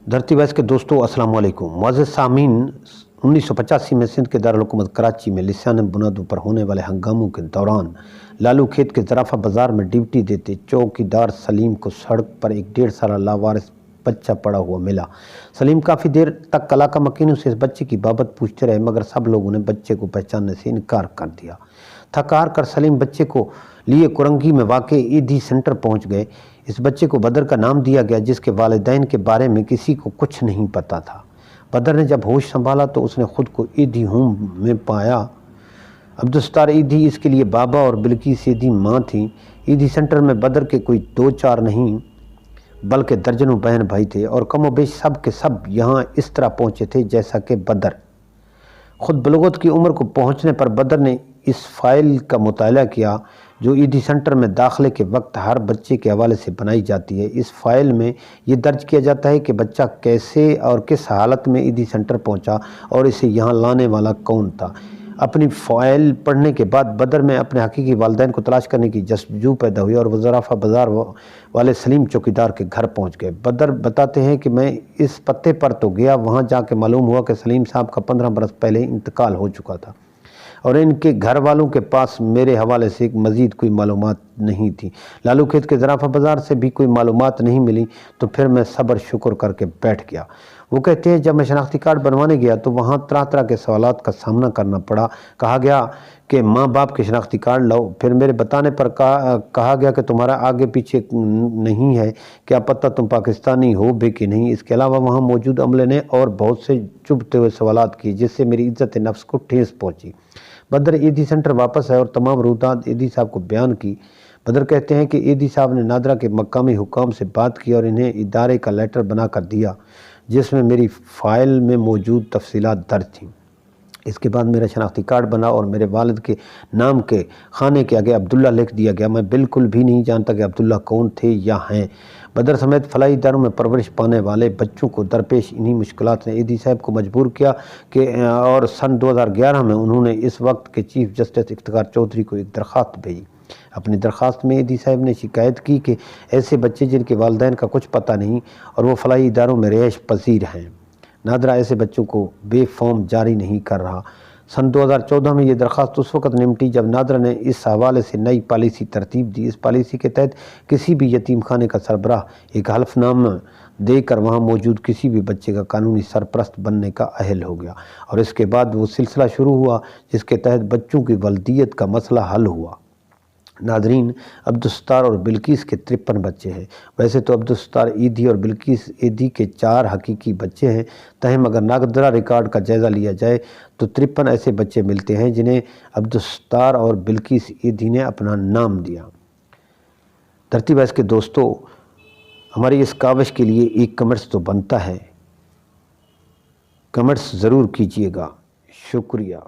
धरती वैस के दोस्तों अस्सलाम वालेकुम। मुअज़्ज़ज़ सामीन, 1985 में सिंध के दारुल-हुकूमत कराची में लिसाने बुनियादों पर होने वाले हंगामों के दौरान लालू खेत के ज़राफ़ा बाज़ार में ड्यूटी देते चौकीदार सलीम को सड़क पर एक 1.5 साला लावारिस बच्चा पड़ा हुआ मिला। सलीम काफ़ी देर तक कलाका मकीनों से इस बच्चे की बाबत पूछते रहे, मगर सब लोगों ने बच्चे को पहचानने से इनकार कर दिया। थक हार कर सलीम बच्चे को लिए कुरंगी में वाक़े ईदी सेंटर पहुंच गए। इस बच्चे को बदर का नाम दिया गया, जिसके वालिदैन के बारे में किसी को कुछ नहीं पता था। बदर ने जब होश संभाला तो उसने खुद को ईदी होम में पाया। अब्दुस्तार ईदी इसके लिए बाबा और बिल्किस ईदी माँ थी। ईदी सेंटर में बदर के कोई 2-4 नहीं बल्कि दर्जनों बहन भाई थे, और कमोबेश सब के सब यहाँ इस तरह पहुँचे थे जैसा कि बदर खुद बलूगत की उम्र को पहुँचने पर बदर ने इस फाइल का मुताला किया जो ईदी सेंटर में दाखिले के वक्त हर बच्चे के हवाले से बनाई जाती है। इस फाइल में ये दर्ज किया जाता है कि बच्चा कैसे और किस हालत में ईदी सेंटर पहुंचा और इसे यहाँ लाने वाला कौन था। अपनी फाइल पढ़ने के बाद बदर में अपने हकीकी वालिदैन को तलाश करने की जस्तजू पैदा हुई और वो ज़राफ़ा बाज़ार वाले सलीम चौकीदार के घर पहुँच गए। बदर बताते हैं कि मैं इस पते पर तो गया, वहाँ जाके मालूम हुआ कि सलीम साहब का 15 बरस पहले इंतकाल हो चुका था और इनके घर वालों के पास मेरे हवाले से मज़ीद कोई मालूमात नहीं थी। लालू खेत के ज़राफ़ा बाज़ार से भी कोई मालूमात नहीं मिली, तो फिर मैं सब्र शुक्र करके बैठ गया। वो कहते हैं, जब मैं शनाख्ती कार्ड बनवाने गया तो वहाँ तरह तरह के सवालात का सामना करना पड़ा। कहा गया कि माँ बाप के शनाख्ती कार्ड लाओ। फिर मेरे बताने पर कहा गया कि तुम्हारा आगे पीछे नहीं है, क्या पता तुम पाकिस्तानी हो भी कि नहीं। इसके अलावा वहाँ मौजूद अमले ने और बहुत से चुभते हुए सवालात किए, जिससे मेरी इज्जत नफ्स को ठेस पहुँची। बदर ईदी सेंटर वापस आए और तमाम रूदात ईदी साहब को बयान की। बदर कहते हैं कि ईदी साहब ने नादरा के मकामी हुकाम से बात की और इन्हें इदारे का लेटर बना कर दिया, जिसमें मेरी फ़ाइल में मौजूद तफसीलात दर्ज थीं। इसके बाद मेरा शनाख्ती कार्ड बना और मेरे वालिद के नाम के खाने के आगे अब्दुल्ला लिख दिया गया। मैं बिल्कुल भी नहीं जानता कि अब्दुल्ला कौन थे या हैं। बदर समेत फलाही इदारों में परवरिश पाने वाले बच्चों को दरपेश इन्हीं मुश्किलात ने ईदी साहब को मजबूर किया कि और सन 2011 में उन्होंने इस वक्त के चीफ जस्टिस इफ्तिखार चौधरी को एक दरख्वास्त भेजी। अपनी दरख्वास्त में ईदी साहब ने शिकायत की कि ऐसे बच्चे जिनके वालिदैन का कुछ पता नहीं और वो फलाही इदारों में रिहाइश पजीर हैं, नादरा ऐसे बच्चों को बेफॉर्म जारी नहीं कर रहा। सन 2014 में ये दरख्वास्त उस वक्त निमटी जब नादरा ने इस हवाले से नई पॉलिसी तरतीब दी। इस पॉलिसी के तहत किसी भी यतीम खाने का सरबराह एक हल्फनामा देकर वहाँ मौजूद किसी भी बच्चे का कानूनी सरपरस्त बनने का अहल हो गया, और इसके बाद वो सिलसिला शुरू हुआ जिसके तहत बच्चों की वल्दियत का मसला हल हुआ। नादरीन, अब्दुस्तार और बिल्किस के 53 बच्चे हैं। वैसे तो अब्दुस्तार ईदी और बिल्किस ईदी के 4 हकीकी बच्चे हैं, तहम अगर नादरा रिकॉर्ड का जायज़ा लिया जाए तो 53 ऐसे बच्चे मिलते हैं जिन्हें अब्दुस्तार और बिल्किस ईदी ने अपना नाम दिया। धरती वैस के दोस्तों, हमारी इस काविश के लिए एक कमेंट्स तो बनता है, कमेंट्स ज़रूर कीजिएगा। शुक्रिया।